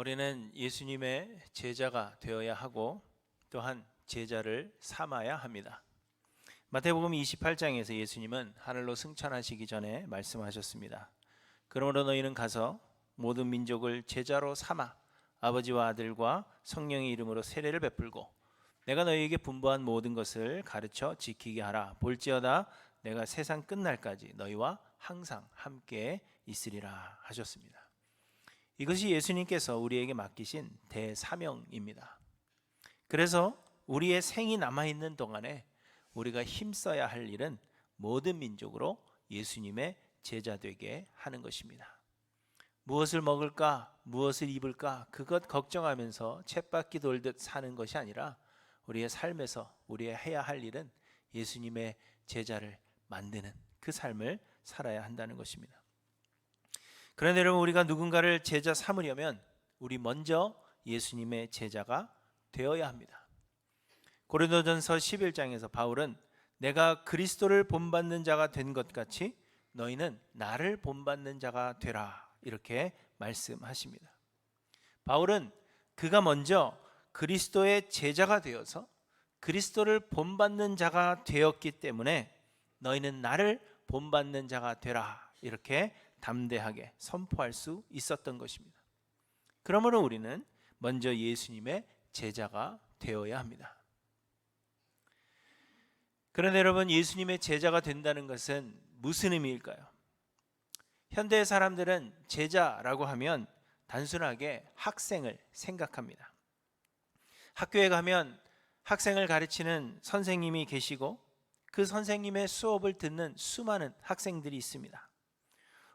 우리는 예수님의 제자가 되어야 하고 또한 제자를 삼아야 합니다. 마태복음 28장에서 예수님은 하늘로 승천하시기 전에 말씀하셨습니다. 그러므로 너희는 가서 모든 민족을 제자로 삼아 아버지와 아들과 성령의 이름으로 세례를 베풀고 내가 너희에게 분부한 모든 것을 가르쳐 지키게 하라. 볼지어다 내가 세상 끝날까지 너희와 항상 함께 있으리라 하셨습니다. 이것이 예수님께서 우리에게 맡기신 대사명입니다. 그래서 우리의 생이 남아있는 동안에 우리가 힘써야 할 일은 모든 민족으로 예수님의 제자 되게 하는 것입니다. 무엇을 먹을까, 무엇을 입을까 그것 걱정하면서 쳇바퀴 돌듯 사는 것이 아니라 우리의 삶에서 우리의 해야 할 일은 예수님의 제자를 만드는 그 삶을 살아야 한다는 것입니다. 그런데 여러분, 우리가 누군가를 제자 삼으려면 우리 먼저 예수님의 제자가 되어야 합니다. 고린도전서 11장에서 바울은 내가 그리스도를 본받는 자가 된 것 같이 너희는 나를 본받는 자가 되라 이렇게 말씀하십니다. 바울은 그가 먼저 그리스도의 제자가 되어서 그리스도를 본받는 자가 되었기 때문에 너희는 나를 본받는 자가 되라 이렇게 담대하게 선포할 수 있었던 것입니다. 그러므로 우리는 먼저 예수님의 제자가 되어야 합니다. 그런데 여러분, 예수님의 제자가 된다는 것은 무슨 의미일까요? 현대 사람들은 제자라고 하면 단순하게 학생을 생각합니다. 학교에 가면 학생을 가르치는 선생님이 계시고 그 선생님의 수업을 듣는 수많은 학생들이 있습니다.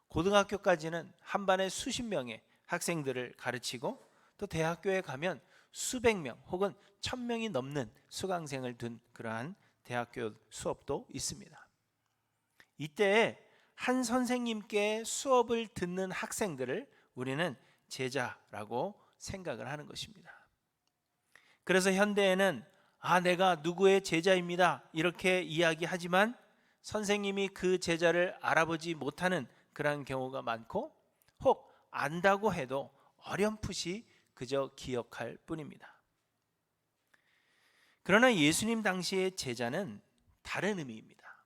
고등학교까지는 한 반에 수십 명의 학생들을 가르치고 또 대학교에 가면 수백 명 혹은 1000명이 넘는 수강생을 둔 그러한 대학교 수업도 있습니다. 이때 한 선생님께 수업을 듣는 학생들을 우리는 제자라고 생각을 하는 것입니다. 그래서 현대에는 내가 누구의 제자입니다 이렇게 이야기하지만 선생님이 그 제자를 알아보지 못하는 그런 경우가 많고 혹 안다고 해도 어렴풋이 그저 기억할 뿐입니다. 그러나 예수님 당시의 제자는 다른 의미입니다.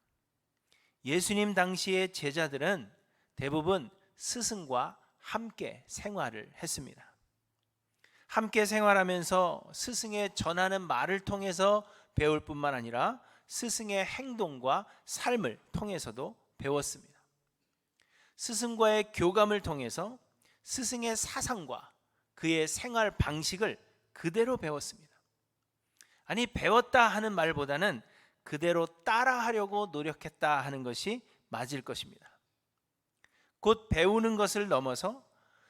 예수님 당시의 제자들은 대부분 스승과 함께 생활을 했습니다. 함께 생활하면서 스승의 전하는 말을 통해서 배울 뿐만 아니라 스승의 행동과 삶을 통해서도 배웠습니다. 스승과의 교감을 통해서 스승의 사상과 그의 생활 방식을 그대로 배웠습니다. 아니, 배웠다 하는 말보다는 그대로 따라하려고 노력했다 하는 것이 맞을 것입니다. 곧 배우는 것을 넘어서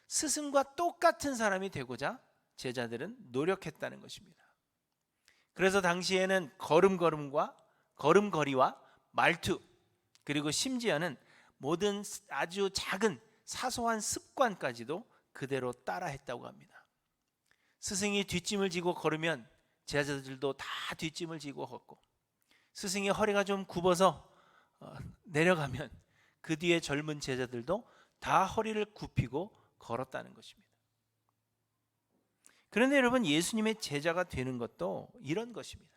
스승과 똑같은 사람이 되고자 제자들은 노력했다는 것입니다. 그래서 당시에는 걸음걸이와 말투 그리고 심지어는 모든 아주 작은 사소한 습관까지도 그대로 따라했다고 합니다. 스승이 뒷짐을 지고 걸으면 제자들도 다 뒷짐을 지고 걷고, 스승이 허리가 좀 굽어서 내려가면 그 뒤에 젊은 제자들도 다 허리를 굽히고 걸었다는 것입니다. 그런데 여러분, 예수님의 제자가 되는 것도 이런 것입니다.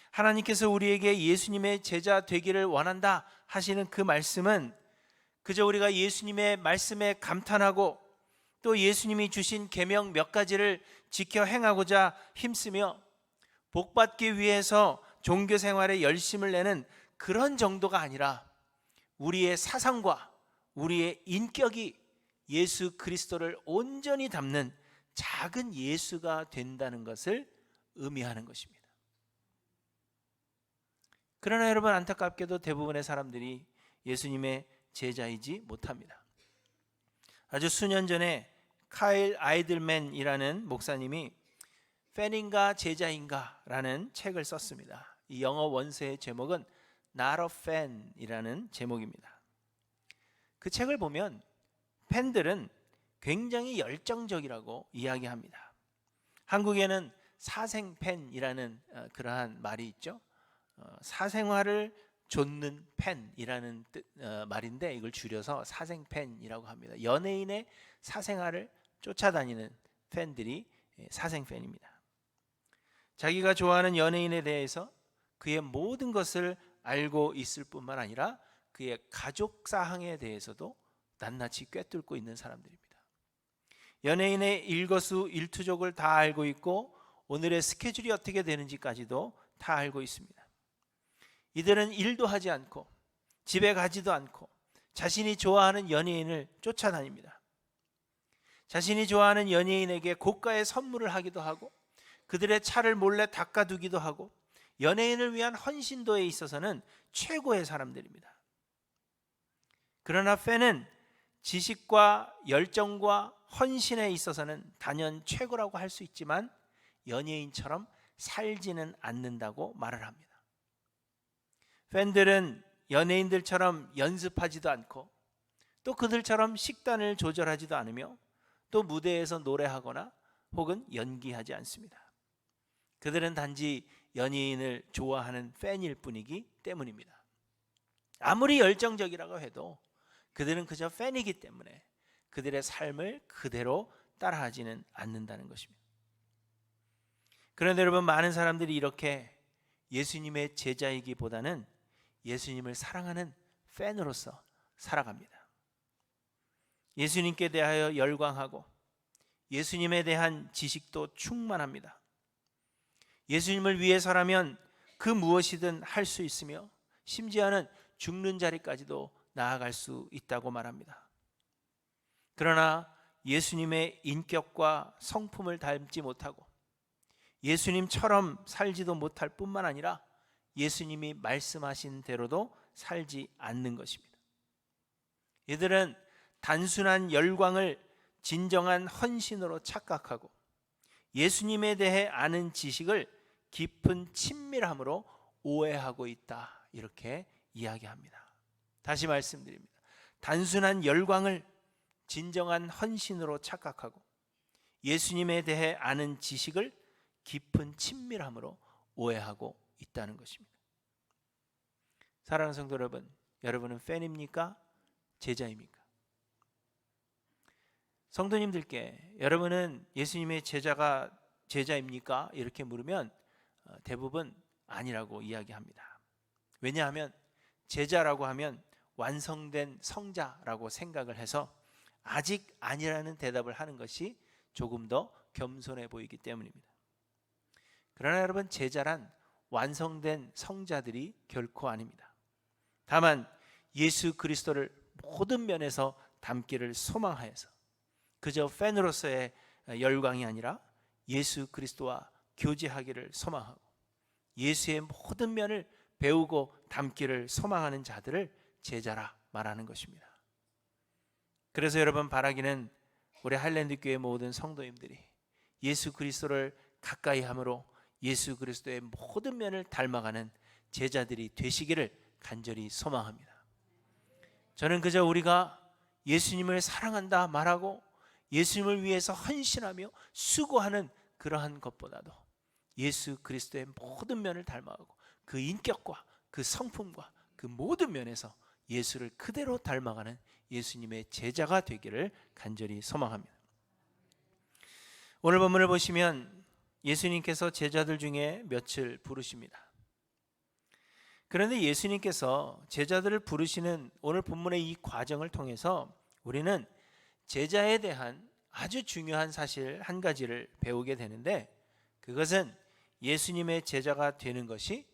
하나님께서 우리에게 예수님의 제자 되기를 원한다 하시는 그 말씀은 그저 우리가 예수님의 말씀에 감탄하고 또 예수님이 주신 계명 몇 가지를 지켜 행하고자 힘쓰며 복받기 위해서 종교 생활에 열심을 내는 그런 정도가 아니라 우리의 사상과 우리의 인격이 예수 그리스도를 온전히 담는 작은 예수가 된다는 것을 의미하는 것입니다. 그러나 여러분, 안타깝게도 대부분의 사람들이 예수님의 제자이지 못합니다. 아주 수년 전에 카일 아이들맨이라는 목사님이 팬인가 제자인가 라는 책을 썼습니다. 이 영어 원서의 제목은 Not a Fan이라는 제목입니다. 그 책을 보면 팬들은 굉장히 열정적이라고 이야기합니다. 한국에는 사생팬이라는 그러한 말이 있죠. 사생활을 좇는 팬이라는 말인데 이걸 줄여서 사생팬이라고 합니다. 연예인의 사생활을 쫓아다니는 팬들이 사생 팬입니다. 자기가 좋아하는 연예인에 대해서 그의 모든 것을 알고 있을 뿐만 아니라 그의 가족 사항에 대해서도 낱낱이 꿰뚫고 있는 사람들입니다. 연예인의 일거수일투족을 다 알고 있고 오늘의 스케줄이 어떻게 되는지까지도 다 알고 있습니다. 이들은 일도 하지 않고 집에 가지도 않고 자신이 좋아하는 연예인을 쫓아다닙니다. 자신이 좋아하는 연예인에게 고가의 선물을 하기도 하고 그들의 차를 몰래 닦아두기도 하고 연예인을 위한 헌신도에 있어서는 최고의 사람들입니다. 그러나 팬은 지식과 열정과 헌신에 있어서는 단연 최고라고 할 수 있지만 연예인처럼 살지는 않는다고 말을 합니다. 팬들은 연예인들처럼 연습하지도 않고 또 그들처럼 식단을 조절하지도 않으며 또 무대에서 노래하거나 혹은 연기하지 않습니다. 그들은 단지 연예인을 좋아하는 팬일 뿐이기 때문입니다. 아무리 열정적이라고 해도 그들은 그저 팬이기 때문에 그들의 삶을 그대로 따라하지는 않는다는 것입니다. 그런데 여러분, 많은 사람들이 이렇게 예수님의 제자이기보다는 예수님을 사랑하는 팬으로서 살아갑니다. 예수님께 대하여 열광하고 예수님에 대한 지식도 충만합니다. 예수님을 위해서라면 그 무엇이든 할 수 있으며 심지어는 죽는 자리까지도 나아갈 수 있다고 말합니다. 그러나 예수님의 인격과 성품을 닮지 못하고 예수님처럼 살지도 못할 뿐만 아니라 예수님이 말씀하신 대로도 살지 않는 것입니다. 이들은 단순한 열광을 진정한 헌신으로 착각하고 예수님에 대해 아는 지식을 깊은 친밀함으로 오해하고 있다, 이렇게 이야기합니다. 다시 말씀드립니다. 단순한 열광을 진정한 헌신으로 착각하고 예수님에 대해 아는 지식을 깊은 친밀함으로 오해하고 있다는 것입니다. 사랑하는 성도 여러분, 여러분은 팬입니까? 제자입니까? 성도님들께 여러분은 예수님의 제자입니까? 이렇게 물으면 대부분 아니라고 이야기합니다. 왜냐하면 제자라고 하면 완성된 성자라고 생각을 해서 아직 아니라는 대답을 하는 것이 조금 더 겸손해 보이기 때문입니다. 그러나 여러분, 제자란 완성된 성자들이 결코 아닙니다. 다만 예수 그리스도를 모든 면에서 닮기를 소망하여서 그저 팬으로서의 열광이 아니라 예수 그리스도와 교제하기를 소망하고 예수의 모든 면을 배우고 닮기를 소망하는 자들을 제자라 말하는 것입니다. 그래서 여러분, 바라기는 우리 하일랜드 교회 모든 성도님들이 예수 그리스도를 가까이 함으로 예수 그리스도의 모든 면을 닮아가는 제자들이 되시기를 간절히 소망합니다. 저는 그저 우리가 예수님을 사랑한다 말하고 예수님을 위해서 헌신하며 수고하는 그러한 것보다도 예수 그리스도의 모든 면을 닮아가고 그 인격과 그 성품과 그 모든 면에서 예수를 그대로 닮아가는 예수님의 제자가 되기를 간절히 소망합니다. 오늘 본문을 보시면 예수님께서 제자들 중에 몇을 부르십니다. 그런데 예수님께서 제자들을 부르시는 오늘 본문의 이 과정을 통해서 우리는 제자에 대한 아주 중요한 사실 한 가지를 배우게 되는데, 그것은 예수님의 제자가 되는 것이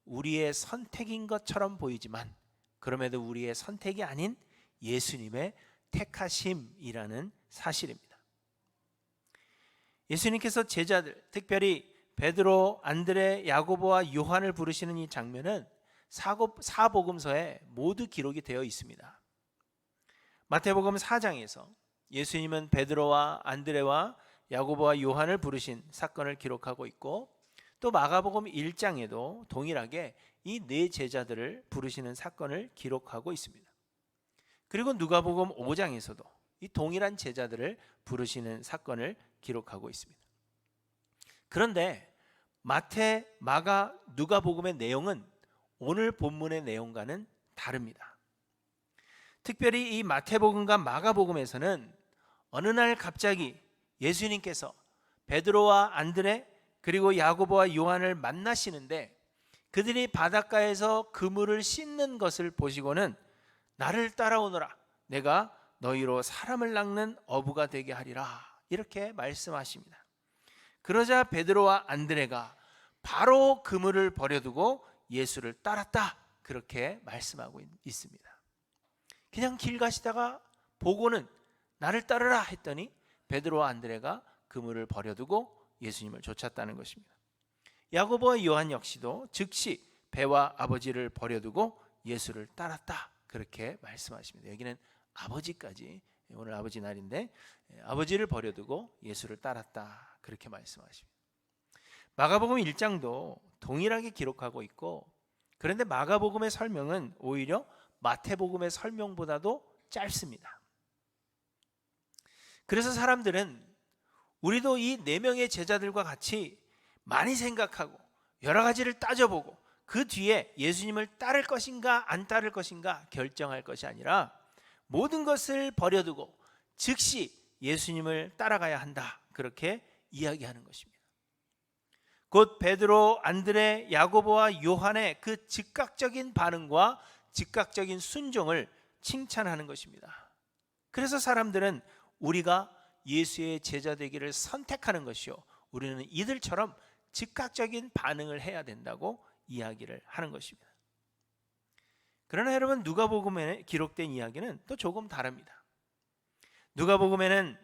우리의 선택인 것처럼 보이지만 그럼에도 우리의 선택이 아닌 예수님의 택하심이라는 사실입니다. 예수님께서 제자들, 특별히 베드로, 안드레, 야고보와 요한을 부르시는 이 장면은 사복음서에 모두 기록이 되어 있습니다. 마태복음 4장에서 예수님은 베드로와 안드레와 야고보와 요한을 부르신 사건을 기록하고 있고, 또 마가복음 1장에도 동일하게 이 네 제자들을 부르시는 사건을 기록하고 있습니다. 그리고 누가복음 5장에서도 이 동일한 제자들을 부르시는 사건을 기록하고 있습니다. 그런데 마태, 마가, 누가복음의 내용은 오늘 본문의 내용과는 다릅니다. 특별히 이 마태복음과 마가복음에서는 어느 날 갑자기 예수님께서 베드로와 안드레 그리고 야고보와 요한을 만나시는데 그들이 바닷가에서 그물을 씻는 것을 보시고는 나를 따라오너라, 내가 너희로 사람을 낚는 어부가 되게 하리라, 이렇게 말씀하십니다. 그러자 베드로와 안드레가 바로 그물을 버려두고 예수를 따랐다, 그렇게 말씀하고 있습니다. 그냥 길 가시다가 보고는 나를 따르라 했더니 베드로와 안드레가 그물을 버려두고 예수님을 쫓았다는 것입니다. 야고보와 요한 역시도 즉시 배와 아버지를 버려두고 예수를 따랐다, 그렇게 말씀하십니다. 여기는 아버지까지, 오늘 아버지 날인데 아버지를 버려두고 예수를 따랐다, 그렇게 말씀하십니다. 마가복음 1장도 동일하게 기록하고 있고, 그런데 마가복음의 설명은 오히려 마태복음의 설명보다도 짧습니다. 그래서 사람들은 우리도 이 4명의 제자들과 같이 많이 생각하고 여러 가지를 따져보고 그 뒤에 예수님을 따를 것인가 안 따를 것인가 결정할 것이 아니라 모든 것을 버려두고 즉시 예수님을 따라가야 한다, 그렇게 이야기하는 것입니다. 곧 베드로, 안드레, 야고보와 요한의 그 즉각적인 반응과 즉각적인 순종을 칭찬하는 것입니다. 그래서 사람들은 우리가 예수의 제자 되기를 선택하는 것이요, 우리는 이들처럼 즉각적인 반응을 해야 된다고 이야기를 하는 것입니다. 그러나 여러분, 누가복음에 기록된 이야기는 또 조금 다릅니다. 누가복음에는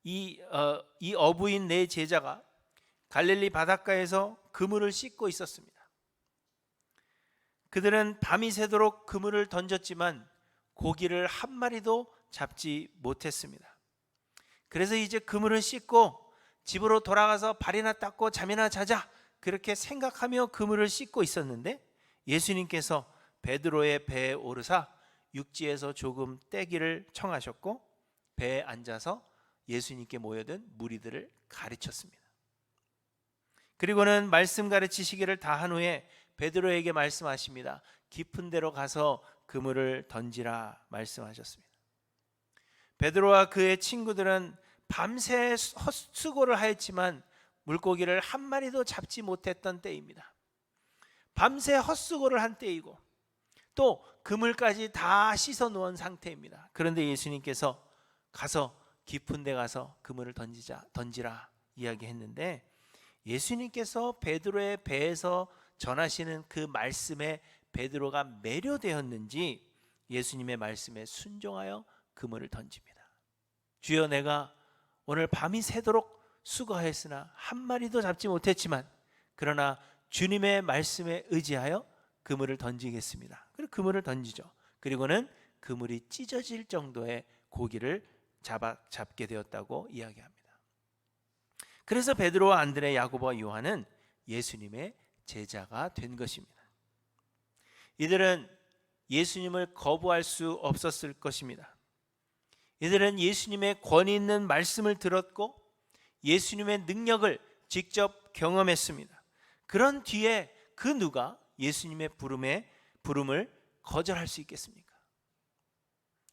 이 어부인 4 제자가 갈릴리 바닷가에서 그물을 씻고 있었습니다. 그들은 밤이 새도록 그물을 던졌지만 고기를 한 마리도 잡지 못했습니다. 그래서 이제 그물을 씻고 집으로 돌아가서 발이나 닦고 잠이나 자자, 그렇게 생각하며 그물을 씻고 있었는데 예수님께서 베드로의 배에 오르사 육지에서 조금 떼기를 청하셨고 배에 앉아서 예수님께 모여든 무리들을 가르쳤습니다. 그리고는 말씀 가르치시기를 다 한 후에 베드로에게 말씀하십니다. 깊은 데로 가서 그물을 던지라 말씀하셨습니다. 베드로와 그의 친구들은 밤새 헛수고를 하였지만 물고기를 한 마리도 잡지 못했던 때입니다. 밤새 헛수고를 한 때이고 또 그물까지 다 씻어 놓은 상태입니다. 그런데 예수님께서 가서 깊은 데 가서 그물을 던지라 이야기했는데 예수님께서 베드로의 배에서 전하시는 그 말씀에 베드로가 매료되었는지 예수님의 말씀에 순종하여 그물을 던집니다. 주여, 내가 오늘 밤이 새도록 수고하였으나 한 마리도 잡지 못했지만 그러나 주님의 말씀에 의지하여 그물을 던지겠습니다. 그리고 그물을 던지죠. 그리고는 그물이 찢어질 정도의 고기를 잡게 되었다고 이야기합니다. 그래서 베드로와 안드레, 야고보와 요한은 예수님의 제자가 된 것입니다. 이들은 예수님을 거부할 수 없었을 것입니다. 이들은 예수님의 권위 있는 말씀을 들었고 예수님의 능력을 직접 경험했습니다. 그런 뒤에 그 누가 예수님의 부름을 거절할 수 있겠습니까?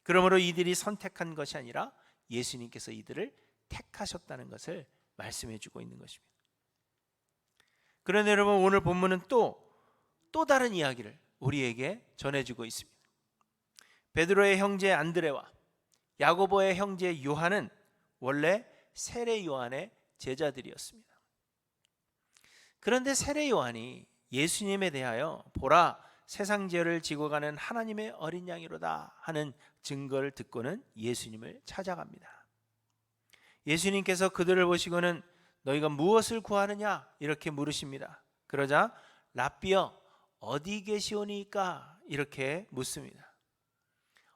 그러므로 이들이 선택한 것이 아니라 예수님께서 이들을 택하셨다는 것을 말씀해 주고 있는 것입니다. 그런데 여러분, 오늘 본문은 또 다른 이야기를 우리에게 전해주고 있습니다. 베드로의 형제 안드레와 야고보의 형제 요한은 원래 세례 요한의 제자들이었습니다. 그런데 세례 요한이 예수님에 대하여 보라, 세상 죄를 지고 가는 하나님의 어린 양이로다 하는 증거를 듣고는 예수님을 찾아갑니다. 예수님께서 그들을 보시고는 너희가 무엇을 구하느냐 이렇게 물으십니다. 그러자 랍비여 어디 계시오니까 이렇게 묻습니다.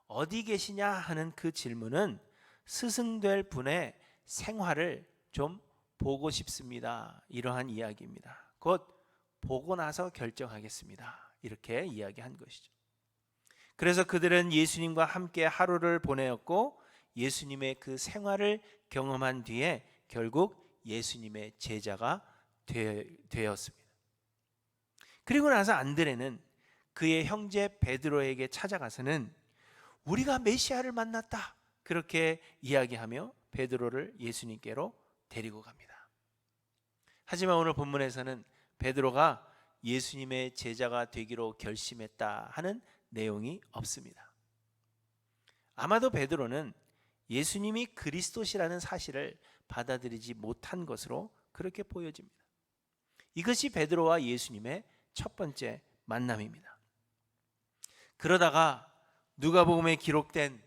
어디 계시냐 하는 그 질문은 스승될 분의 생활을 좀 보고 싶습니다, 이러한 이야기입니다. 곧 보고 나서 결정하겠습니다, 이렇게 이야기한 것이죠. 그래서 그들은 예수님과 함께 하루를 보내었고 예수님의 그 생활을 경험한 뒤에 결국 예수님의 제자가 되었습니다. 그리고 나서 안드레는 그의 형제 베드로에게 찾아가서는 우리가 메시아를 만났다 그렇게 이야기하며 베드로를 예수님께로 데리고 갑니다. 하지만 오늘 본문에서는 베드로가 예수님의 제자가 되기로 결심했다 하는 내용이 없습니다. 아마도 베드로는 예수님이 그리스도시라는 사실을 받아들이지 못한 것으로 그렇게 보여집니다. 이것이 베드로와 예수님의 첫 번째 만남입니다. 그러다가 누가복음에 기록된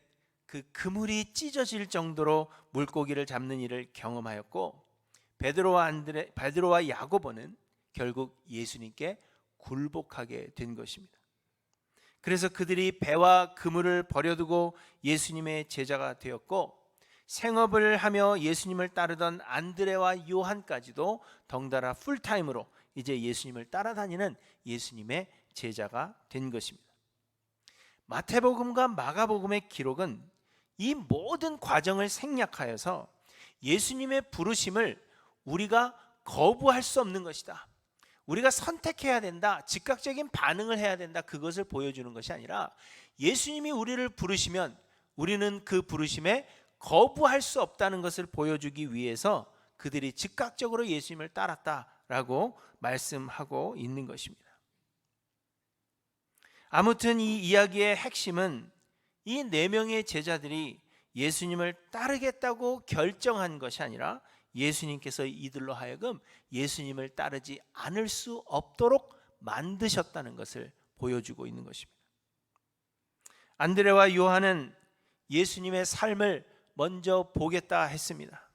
그 그물이 찢어질 정도로 물고기를 잡는 일을 경험하였고, 베드로와 야고보는 결국 예수님께 굴복하게 된 것입니다. 그래서 그들이 배와 그물을 버려두고 예수님의 제자가 되었고, 생업을 하며 예수님을 따르던 안드레와 요한까지도 덩달아 풀타임으로 이제 예수님을 따라다니는 예수님의 제자가 된 것입니다. 마태복음과 마가복음의 기록은 이 모든 과정을 생략하여서 예수님의 부르심을 우리가 거부할 수 없는 것이다, 우리가 선택해야 된다, 즉각적인 반응을 해야 된다, 그것을 보여주는 것이 아니라 예수님이 우리를 부르시면 우리는 그 부르심에 거부할 수 없다는 것을 보여주기 위해서 그들이 즉각적으로 예수님을 따랐다라고 말씀하고 있는 것입니다. 아무튼 이 이야기의 핵심은 이 4명의 제자들이 예수님을 따르겠다고 결정한 것이 아니라 예수님께서 이들로 하여금 예수님을 따르지 않을 수 없도록 만드셨다는 것을 보여주고 있는 것입니다. 안드레와 요한은 예수님의 삶을 먼저 보겠다 했습니다.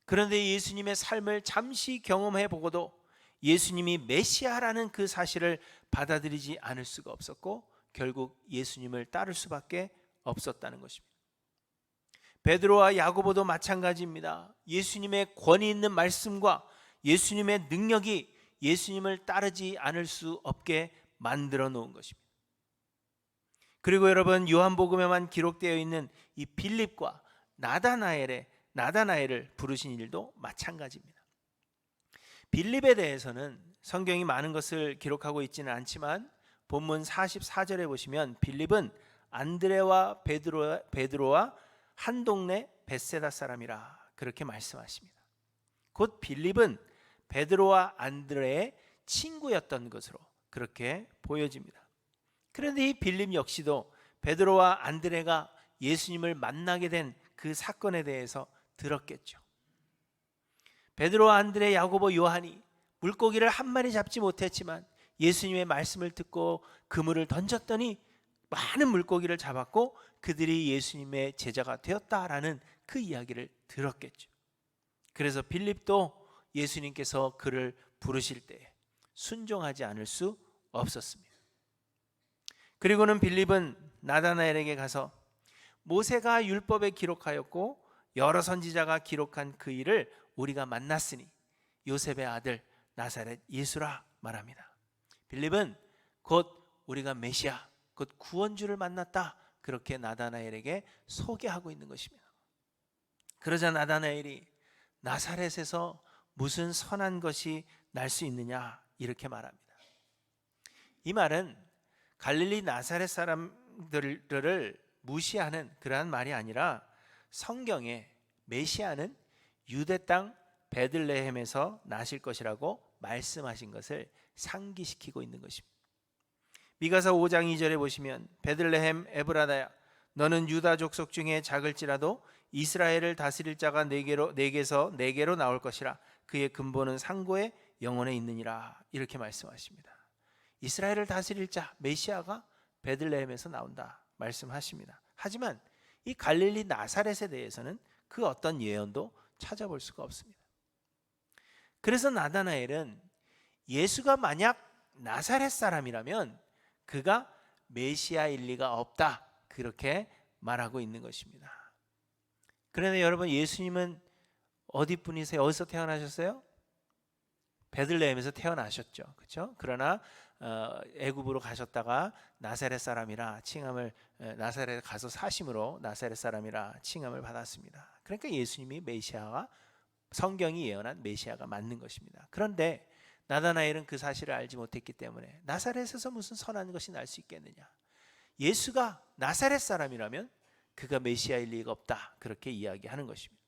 그런데 예수님의 삶을 잠시 경험해 보고도 예수님이 메시아라는 그 사실을 받아들이지 않을 수가 없었고, 결국 예수님을 따를 수밖에 없었다는 것입니다. 베드로와 야고보도 마찬가지입니다. 예수님의 권위 있는 말씀과 예수님의 능력이 예수님을 따르지 않을 수 없게 만들어 놓은 것입니다. 그리고 여러분, 요한복음에만 기록되어 있는 이 빌립과 나다나엘을 부르신 일도 마찬가지입니다. 빌립에 대해서는 성경이 많은 것을 기록하고 있지는 않지만 본문 44절에 보시면 빌립은 안드레와 베드로와 한 동네 벳세다 사람이라 그렇게 말씀하십니다. 곧 빌립은 베드로와 안드레의 친구였던 것으로 그렇게 보여집니다. 그런데 이 빌립 역시도 베드로와 안드레가 예수님을 만나게 된 그 사건에 대해서 들었겠죠. 베드로와 안드레, 야고보, 요한이 물고기를 한 마리 잡지 못했지만 예수님의 말씀을 듣고 그물을 던졌더니 많은 물고기를 잡았고 그들이 예수님의 제자가 되었다라는 그 이야기를 들었겠죠. 그래서 빌립도 예수님께서 그를 부르실 때 순종하지 않을 수 없었습니다. 그리고는 빌립은 나다나엘에게 가서 모세가 율법에 기록하였고 여러 선지자가 기록한 그 일을 우리가 만났으니 요셉의 아들 나사렛 예수라 말합니다. 빌립은 곧 우리가 메시아, 곧 구원주를 만났다, 그렇게 나다나엘에게 소개하고 있는 것입니다. 그러자 나다나엘이 나사렛에서 무슨 선한 것이 날 수 있느냐 이렇게 말합니다. 이 말은 갈릴리 나사렛 사람들을 무시하는 그러한 말이 아니라 성경에 메시아는 유대 땅 베들레헴에서 나실 것이라고 말씀하신 것을 상기시키고 있는 것입니다. 미가서 5장 2절에 보시면 베들레헴 에브라다야 너는 유다 족속 중에 작을지라도 이스라엘을 다스릴 자가 내게서 내게로 나올 것이라 그의 근본은 상고의 영혼에 있느니라 이렇게 말씀하십니다. 이스라엘을 다스릴 자 메시아가 베들레헴에서 나온다 말씀하십니다. 하지만 이 갈릴리 나사렛에 대해서는 그 어떤 예언도 찾아볼 수가 없습니다. 그래서 나다나엘은 예수가 만약 나사렛 사람이라면 그가 메시아일 리가 없다 그렇게 말하고 있는 것입니다. 그런데 여러분, 예수님은 어디 분이세요? 어디서 태어나셨어요? 베들레헴에서 태어나셨죠. 그렇죠? 그러나 애굽으로 가셨다가 나사렛 사람이라 칭함을, 나사렛에 가서 사심으로 나사렛 사람이라 칭함을 받았습니다. 그러니까 예수님이 메시아가, 성경이 예언한 메시아가 맞는 것입니다. 그런데 나다나엘은 그 사실을 알지 못했기 때문에 나사렛에서 무슨 선한 것이 날 수 있겠느냐, 예수가 나사렛 사람이라면 그가 메시아일 리가 없다, 그렇게 이야기하는 것입니다.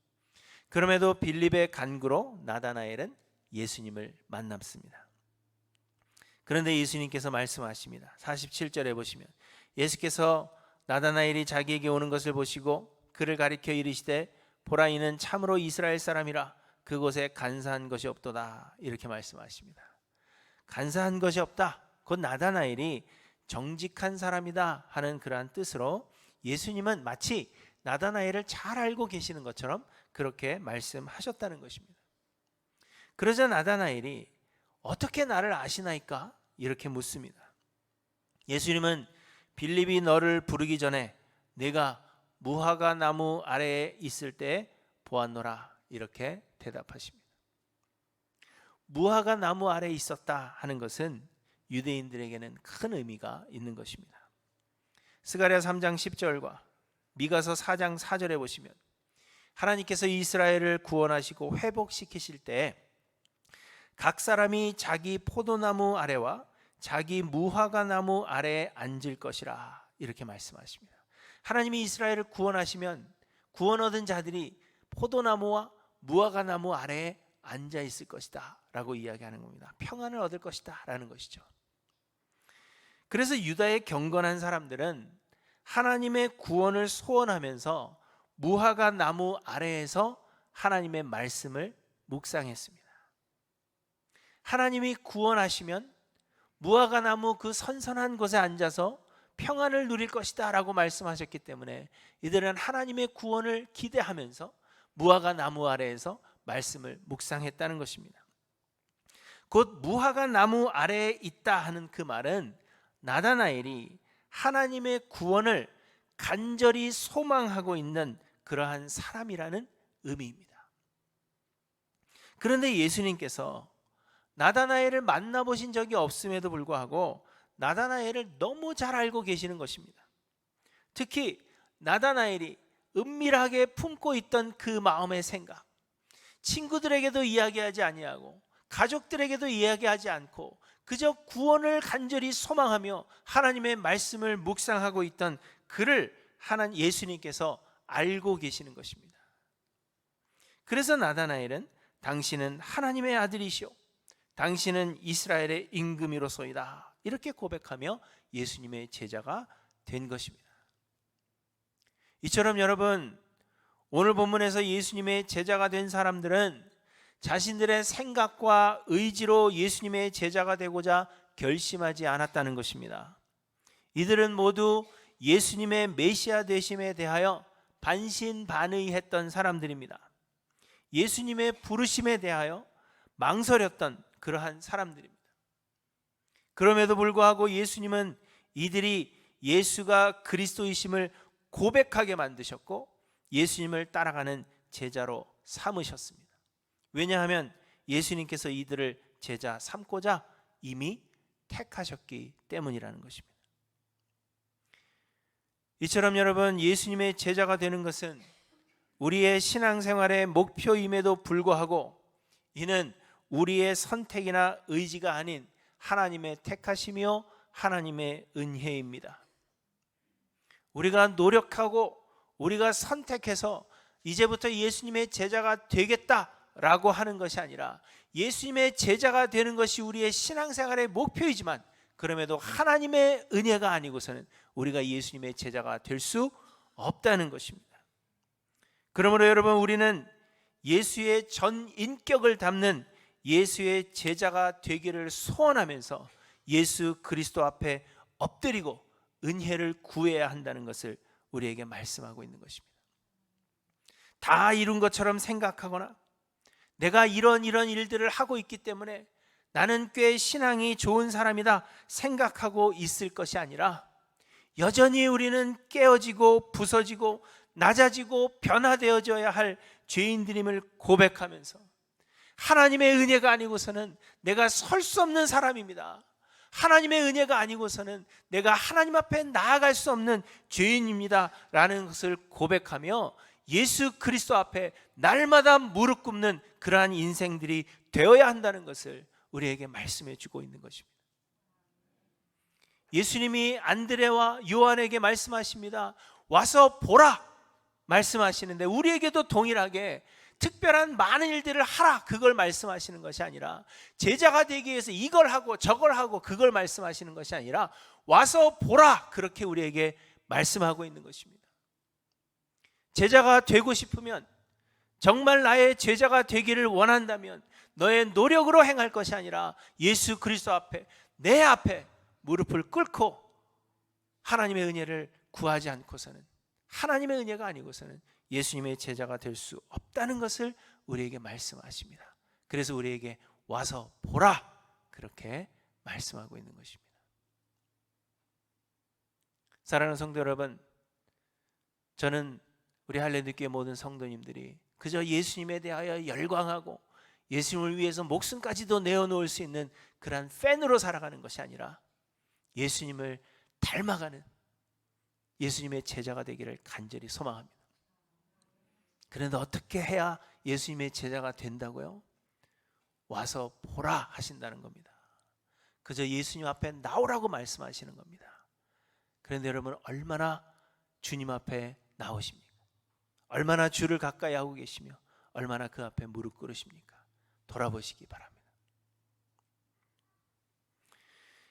그럼에도 빌립의 간구로 나다나엘은 예수님을 만났습니다. 그런데 예수님께서 말씀하십니다. 47절에 보시면 예수께서 나다나엘이 자기에게 오는 것을 보시고 그를 가리켜 이르시되 보라, 이는 참으로 이스라엘 사람이라 그곳에 간사한 것이 없도다, 이렇게 말씀하십니다. 간사한 것이 없다, 곧 나다나엘이 정직한 사람이다 하는 그러한 뜻으로 예수님은 마치 나다나엘을 잘 알고 계시는 것처럼 그렇게 말씀하셨다는 것입니다. 그러자 나다나엘이 어떻게 나를 아시나이까? 이렇게 묻습니다. 예수님은 빌립이 너를 부르기 전에 내가 무화과 나무 아래에 있을 때 보았노라, 이렇게 대답하십니다. 무화과 나무 아래에 있었다 하는 것은 유대인들에게는 큰 의미가 있는 것입니다. 스가랴 3장 10절과 미가서 4장 4절에 보시면 하나님께서 이스라엘을 구원하시고 회복시키실 때 각 사람이 자기 포도나무 아래와 자기 무화과 나무 아래에 앉을 것이라, 이렇게 말씀하십니다. 하나님이 이스라엘을 구원하시면 구원 얻은 자들이 포도나무와 무화과 나무 아래에 앉아 있을 것이다 라고 이야기하는 겁니다. 평안을 얻을 것이다 라는 것이죠. 그래서 유다의 경건한 사람들은 하나님의 구원을 소원하면서 무화과 나무 아래에서 하나님의 말씀을 묵상했습니다. 하나님이 구원하시면 무화과 나무 그 선선한 곳에 앉아서 평안을 누릴 것이다 라고 말씀하셨기 때문에 이들은 하나님의 구원을 기대하면서 무화과 나무 아래에서 말씀을 묵상했다는 것입니다. 곧 무화과 나무 아래에 있다 하는 그 말은 나다나엘이 하나님의 구원을 간절히 소망하고 있는 그러한 사람이라는 의미입니다. 그런데 예수님께서 나다나엘을 만나보신 적이 없음에도 불구하고 나다나엘을 너무 잘 알고 계시는 것입니다. 특히 나다나엘이 은밀하게 품고 있던 그 마음의 생각, 친구들에게도 이야기하지 아니하고 가족들에게도 이야기하지 않고 그저 구원을 간절히 소망하며 하나님의 말씀을 묵상하고 있던 그를 예수님께서 알고 계시는 것입니다. 그래서 나다나엘은 당신은 하나님의 아들이시오, 당신은 이스라엘의 임금이로소이다, 이렇게 고백하며 예수님의 제자가 된 것입니다. 이처럼 여러분, 오늘 본문에서 예수님의 제자가 된 사람들은 자신들의 생각과 의지로 예수님의 제자가 되고자 결심하지 않았다는 것입니다. 이들은 모두 예수님의 메시아 되심에 대하여 반신반의했던 사람들입니다. 예수님의 부르심에 대하여 망설였던 그러한 사람들입니다. 그럼에도 불구하고 예수님은 이들이 예수가 그리스도이심을 고백하게 만드셨고 예수님을 따라가는 제자로 삼으셨습니다. 왜냐하면 예수님께서 이들을 제자 삼고자 이미 택하셨기 때문이라는 것입니다. 이처럼 여러분, 예수님의 제자가 되는 것은 우리의 신앙생활의 목표임에도 불구하고 이는 우리의 선택이나 의지가 아닌 하나님의 택하심이요 하나님의 은혜입니다. 우리가 노력하고 우리가 선택해서 이제부터 예수님의 제자가 되겠다라고 하는 것이 아니라 예수님의 제자가 되는 것이 우리의 신앙생활의 목표이지만 그럼에도 하나님의 은혜가 아니고서는 우리가 예수님의 제자가 될 수 없다는 것입니다. 그러므로 여러분, 우리는 예수의 전 인격을 담는 예수의 제자가 되기를 소원하면서 예수 그리스도 앞에 엎드리고 은혜를 구해야 한다는 것을 우리에게 말씀하고 있는 것입니다. 다 이룬 것처럼 생각하거나 내가 이런 일들을 하고 있기 때문에 나는 꽤 신앙이 좋은 사람이다 생각하고 있을 것이 아니라 여전히 우리는 깨어지고 부서지고 낮아지고 변화되어져야 할 죄인들임을 고백하면서 하나님의 은혜가 아니고서는 내가 설 수 없는 사람입니다. 하나님의 은혜가 아니고서는 내가 하나님 앞에 나아갈 수 없는 죄인입니다 라는 것을 고백하며 예수 그리스도 앞에 날마다 무릎 꿇는 그러한 인생들이 되어야 한다는 것을 우리에게 말씀해 주고 있는 것입니다. 예수님이 안드레와 요한에게 말씀하십니다. 와서 보라 말씀하시는데, 우리에게도 동일하게 특별한 많은 일들을 하라 그걸 말씀하시는 것이 아니라, 제자가 되기 위해서 이걸 하고 저걸 하고 그걸 말씀하시는 것이 아니라 와서 보라, 그렇게 우리에게 말씀하고 있는 것입니다. 제자가 되고 싶으면, 정말 나의 제자가 되기를 원한다면 너의 노력으로 행할 것이 아니라 예수 그리스도 앞에, 내 앞에 무릎을 꿇고 하나님의 은혜를 구하지 않고서는, 하나님의 은혜가 아니고서는 예수님의 제자가 될 수 없다는 것을 우리에게 말씀하십니다. 그래서 우리에게 와서 보라, 그렇게 말씀하고 있는 것입니다. 사랑하는 성도 여러분, 저는 우리 할렐루야 모든 성도님들이 그저 예수님에 대하여 열광하고 예수님을 위해서 목숨까지도 내어놓을 수 있는 그런 팬으로 살아가는 것이 아니라 예수님을 닮아가는 예수님의 제자가 되기를 간절히 소망합니다. 그런데 어떻게 해야 예수님의 제자가 된다고요? 와서 보라 하신다는 겁니다. 그저 예수님 앞에 나오라고 말씀하시는 겁니다. 그런데 여러분, 얼마나 주님 앞에 나오십니까? 얼마나 주를 가까이 하고 계시며 얼마나 그 앞에 무릎 꿇으십니까? 돌아보시기 바랍니다.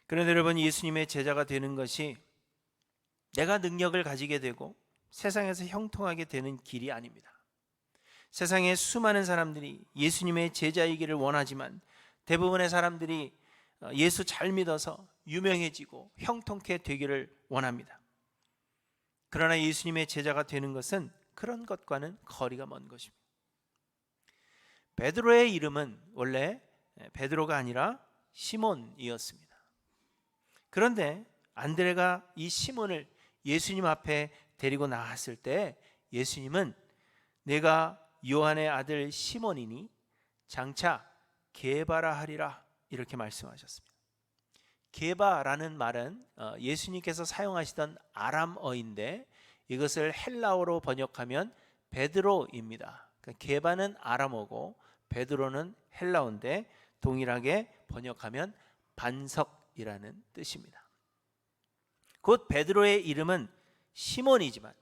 그런데 여러분, 예수님의 제자가 되는 것이 내가 능력을 가지게 되고 세상에서 형통하게 되는 길이 아닙니다. 세상에 수많은 사람들이 예수님의 제자이기를 원하지만 대부분의 사람들이 예수 잘 믿어서 유명해지고 형통케 되기를 원합니다. 그러나 예수님의 제자가 되는 것은 그런 것과는 거리가 먼 것입니다. 베드로의 이름은 원래 베드로가 아니라 시몬이었습니다. 그런데 안드레가 이 시몬을 예수님 앞에 데리고 나왔을 때 예수님은 내가 요한의 아들 시몬이니 장차 게바라 하리라, 이렇게 말씀하셨습니다. 게바라는 말은 예수님께서 사용하시던 아람어인데 이것을 헬라어로 번역하면 베드로입니다. 그러니까 게바는 아람어고 베드로는 헬라어인데 동일하게 번역하면 반석이라는 뜻입니다. 곧 베드로의 이름은 시몬이지만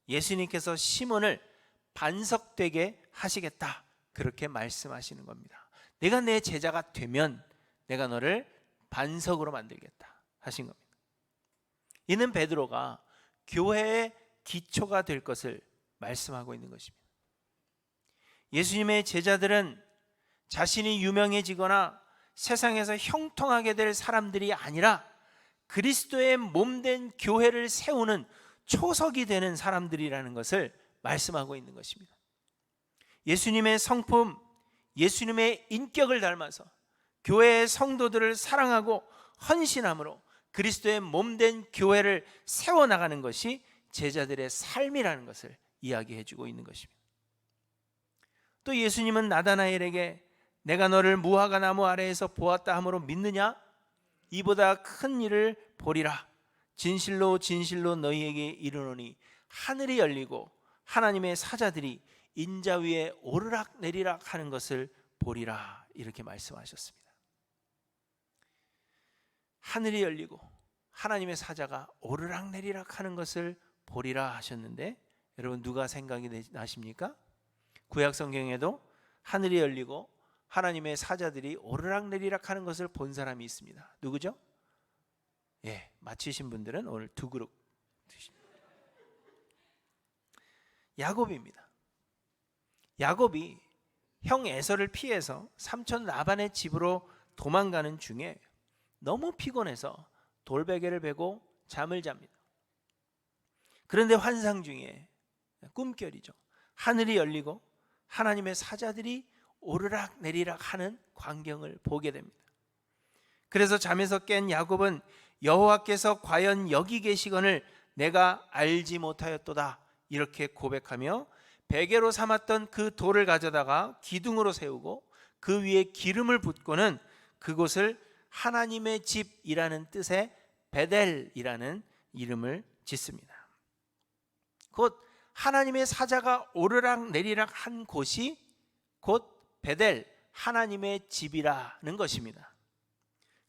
예수님께서 시몬을 반석되게 하시겠다, 그렇게 말씀하시는 겁니다. 내가 내 제자가 되면 내가 너를 반석으로 만들겠다 하신 겁니다. 이는 베드로가 교회의 기초가 될 것을 말씀하고 있는 것입니다. 예수님의 제자들은 자신이 유명해지거나 세상에서 형통하게 될 사람들이 아니라 그리스도의 몸된 교회를 세우는 초석이 되는 사람들이라는 것을 말씀하고 있는 것입니다. 예수님의 성품, 예수님의 인격을 닮아서 교회의 성도들을 사랑하고 헌신함으로 그리스도의 몸된 교회를 세워나가는 것이 제자들의 삶이라는 것을 이야기해 주고 있는 것입니다. 또 예수님은 나다나엘에게 내가 너를 무화과 나무 아래에서 보았다 함으로 믿느냐? 이보다 큰 일을 보리라. 진실로 진실로 너희에게 이르노니 하늘이 열리고 하나님의 사자들이 인자 위에 오르락 내리락 하는 것을 보리라, 이렇게 말씀하셨습니다. 하늘이 열리고 하나님의 사자가 오르락 내리락 하는 것을 보리라 하셨는데, 여러분 누가 생각이 나십니까? 구약 성경에도 하늘이 열리고 하나님의 사자들이 오르락 내리락 하는 것을 본 사람이 있습니다. 누구죠? 예, 맞히신 분들은 오늘 두 그룹 드십니다. 야곱입니다. 야곱이 형 에서를 피해서 삼촌 라반의 집으로 도망가는 중에 너무 피곤해서 돌베개를 베고 잠을 잡니다. 그런데 환상 중에, 꿈결이죠, 하늘이 열리고 하나님의 사자들이 오르락 내리락 하는 광경을 보게 됩니다. 그래서 잠에서 깬 야곱은 여호와께서 과연 여기 계시거늘 내가 알지 못하였도다, 이렇게 고백하며 베개로 삼았던 그 돌을 가져다가 기둥으로 세우고 그 위에 기름을 붓고는 그곳을 하나님의 집이라는 뜻의 베델이라는 이름을 짓습니다. 곧 하나님의 사자가 오르락 내리락 한 곳이 곧 베델, 하나님의 집이라는 것입니다.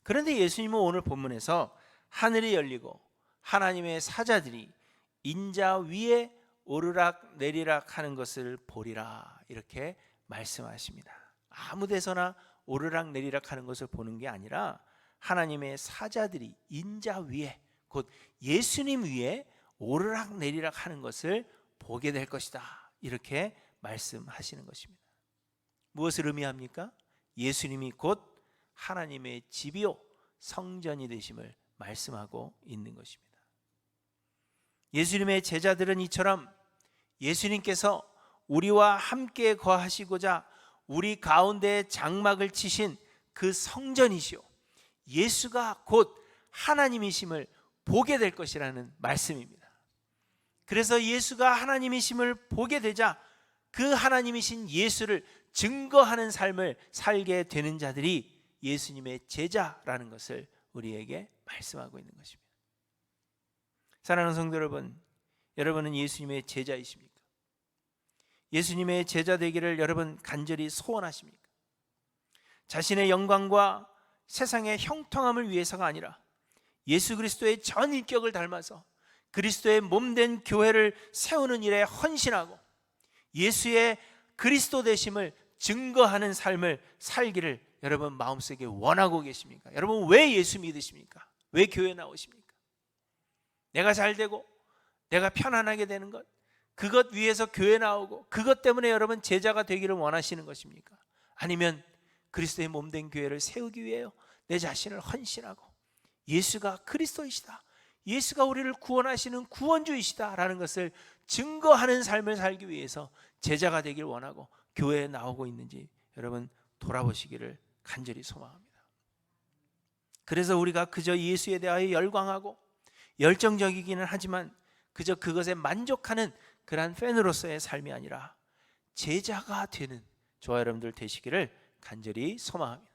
그런데 예수님은 오늘 본문에서 하늘이 열리고 하나님의 사자들이 인자 위에 오르락 내리락 하는 것을 보리라, 이렇게 말씀하십니다. 아무 데서나 오르락 내리락 하는 것을 보는 게 아니라 하나님의 사자들이 인자 위에, 곧 예수님 위에 오르락 내리락 하는 것을 보게 될 것이다, 이렇게 말씀하시는 것입니다. 무엇을 의미합니까? 예수님이 곧 하나님의 집이요 성전이 되심을 말씀하고 있는 것입니다. 예수님의 제자들은 이처럼 예수님께서 우리와 함께 거하시고자 우리 가운데 장막을 치신 그 성전이시오, 예수가 곧 하나님이심을 보게 될 것이라는 말씀입니다. 그래서 예수가 하나님이심을 보게 되자 그 하나님이신 예수를 증거하는 삶을 살게 되는 자들이 예수님의 제자라는 것을 우리에게 말씀하고 있는 것입니다. 사랑하는 성도 여러분, 여러분은 예수님의 제자이십니까? 예수님의 제자 되기를 여러분 간절히 소원하십니까? 자신의 영광과 세상의 형통함을 위해서가 아니라 예수 그리스도의 전 인격을 닮아서 그리스도의 몸된 교회를 세우는 일에 헌신하고 예수의 그리스도 되심을 증거하는 삶을 살기를 여러분 마음속에 원하고 계십니까? 여러분 왜 예수 믿으십니까? 왜 교회 나오십니까? 내가 잘 되고 내가 편안하게 되는 것, 그것 위해서 교회 나오고 그것 때문에 여러분 제자가 되기를 원하시는 것입니까? 아니면 그리스도의 몸된 교회를 세우기 위해 내 자신을 헌신하고 예수가 그리스도이시다, 예수가 우리를 구원하시는 구원주이시다라는 것을 증거하는 삶을 살기 위해서 제자가 되길 원하고 교회에 나오고 있는지 여러분 돌아보시기를 간절히 소망합니다. 그래서 우리가 그저 예수에 대하여 열광하고 열정적이기는 하지만 그저 그것에 만족하는 그러한 팬으로서의 삶이 아니라 제자가 되는 저와 여러분들 되시기를 간절히 소망합니다.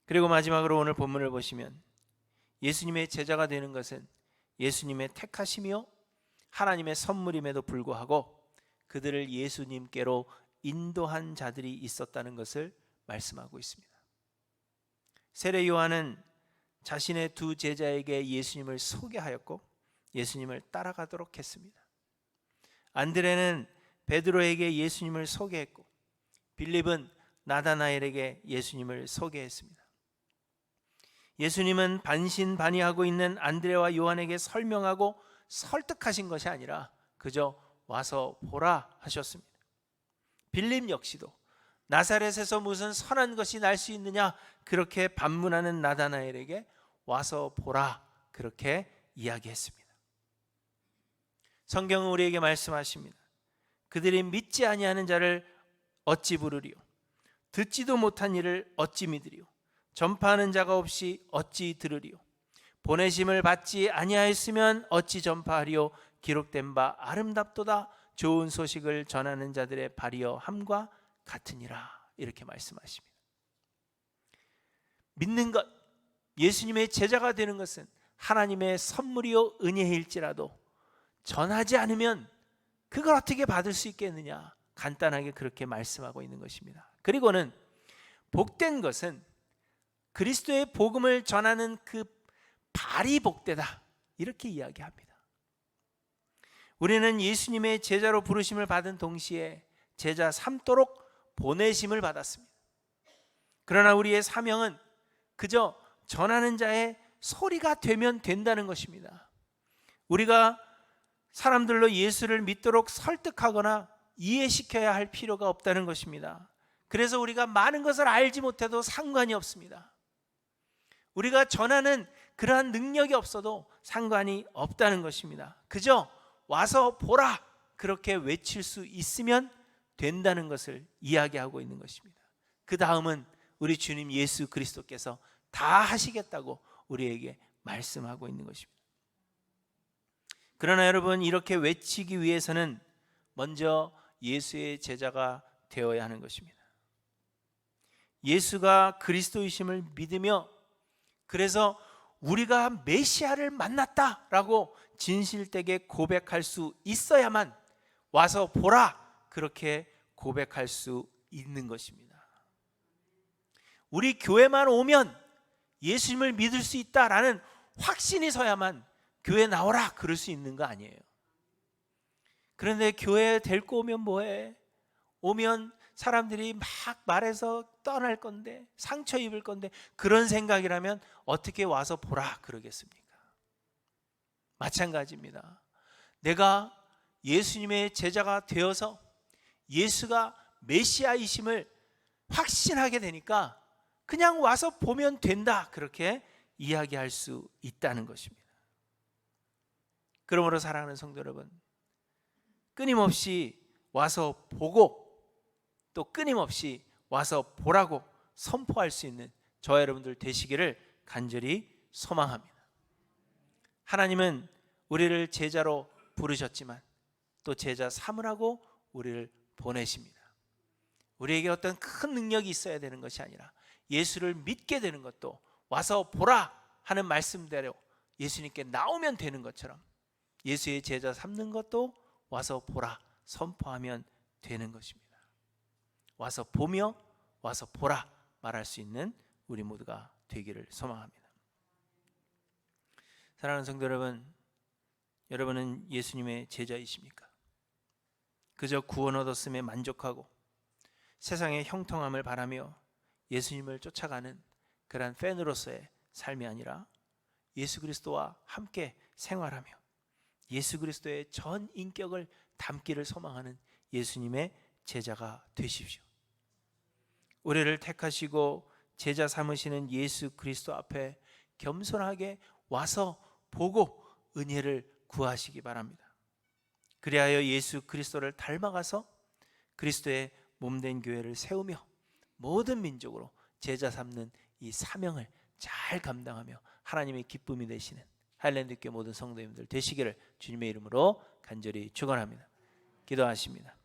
그리고 마지막으로 오늘 본문을 보시면 예수님의 제자가 되는 것은 예수님의 택하심이요 하나님의 선물임에도 불구하고 그들을 예수님께로 인도한 자들이 있었다는 것을 말씀하고 있습니다. 세례 요한은 자신의 두 제자에게 예수님을 소개하였고 예수님을 따라가도록 했습니다. 안드레는 베드로에게 예수님을 소개했고 빌립은 나다나엘에게 예수님을 소개했습니다. 예수님은 반신반의하고 있는 안드레와 요한에게 설명하고 설득하신 것이 아니라 그저 와서 보라 하셨습니다. 빌립 역시도 나사렛에서 무슨 선한 것이 날 수 있느냐 그렇게 반문하는 나다나엘에게 와서 보라 그렇게 이야기했습니다. 성경은 우리에게 말씀하십니다. 그들이 믿지 아니하는 자를 어찌 부르리요, 듣지도 못한 이를 어찌 믿으리요, 전파하는 자가 없이 어찌 들으리요, 보내심을 받지 아니하였으면 어찌 전파하리요, 기록된 바 아름답도다 좋은 소식을 전하는 자들의 발이여 함과 같으니라 이렇게 말씀하십니다. 믿는 것, 예수님의 제자가 되는 것은 하나님의 선물이요 은혜일지라도 전하지 않으면 그걸 어떻게 받을 수 있겠느냐, 간단하게 그렇게 말씀하고 있는 것입니다. 그리고는 복된 것은 그리스도의 복음을 전하는 그 발이 복되다 이렇게 이야기합니다. 우리는 예수님의 제자로 부르심을 받은 동시에 제자 삼도록 보내심을 받았습니다. 그러나 우리의 사명은 그저 전하는 자의 소리가 되면 된다는 것입니다. 우리가 사람들로 예수를 믿도록 설득하거나 이해시켜야 할 필요가 없다는 것입니다. 그래서 우리가 많은 것을 알지 못해도 상관이 없습니다. 우리가 전하는 그러한 능력이 없어도 상관이 없다는 것입니다. 그저 와서 보라 그렇게 외칠 수 있으면 된다는 것을 이야기하고 있는 것입니다. 그 다음은 우리 주님 예수 그리스도께서 다 하시겠다고 우리에게 말씀하고 있는 것입니다. 그러나 여러분, 이렇게 외치기 위해서는 먼저 예수의 제자가 되어야 하는 것입니다. 예수가 그리스도이심을 믿으며 그래서 우리가 메시아를 만났다라고 진실되게 고백할 수 있어야만 와서 보라 그렇게 고백할 수 있는 것입니다. 우리 교회만 오면 예수님을 믿을 수 있다라는 확신이 서야만 교회 나오라 그럴 수 있는 거 아니에요. 그런데 교회에 데리고 오면 뭐해? 오면 사람들이 막 말해서 떠날 건데, 상처 입을 건데, 그런 생각이라면 어떻게 와서 보라 그러겠습니까? 마찬가지입니다. 내가 예수님의 제자가 되어서 예수가 메시아이심을 확신하게 되니까 그냥 와서 보면 된다, 그렇게 이야기할 수 있다는 것입니다. 그러므로 사랑하는 성도 여러분, 끊임없이 와서 보고 또 끊임없이 와서 보라고 선포할 수 있는 저와 여러분들 되시기를 간절히 소망합니다. 하나님은 우리를 제자로 부르셨지만 또 제자 삼으라고 우리를 보내십니다. 우리에게 어떤 큰 능력이 있어야 되는 것이 아니라 예수를 믿게 되는 것도 와서 보라 하는 말씀대로 예수님께 나오면 되는 것처럼 예수의 제자 삼는 것도 와서 보라 선포하면 되는 것입니다. 와서 보며 와서 보라 말할 수 있는 우리 모두가 되기를 소망합니다. 사랑하는 성도 여러분, 여러분은 예수님의 제자이십니까? 그저 구원 얻었음에 만족하고 세상의 형통함을 바라며 예수님을 쫓아가는 그런 팬으로서의 삶이 아니라 예수 그리스도와 함께 생활하며 예수 그리스도의 전 인격을 담기를 소망하는 예수님의 제자가 되십시오. 우리를 택하시고 제자 삼으시는 예수 그리스도 앞에 겸손하게 와서 보고 은혜를 구하시기 바랍니다. 그리하여 예수 그리스도를 닮아가서 그리스도의 몸된 교회를 세우며 모든 민족으로 제자 삼는 이 사명을 잘 감당하며 하나님의 기쁨이 되시는 하일랜드교회 모든 성도님들 되시기를 주님의 이름으로 간절히 축원합니다. 기도하십니다.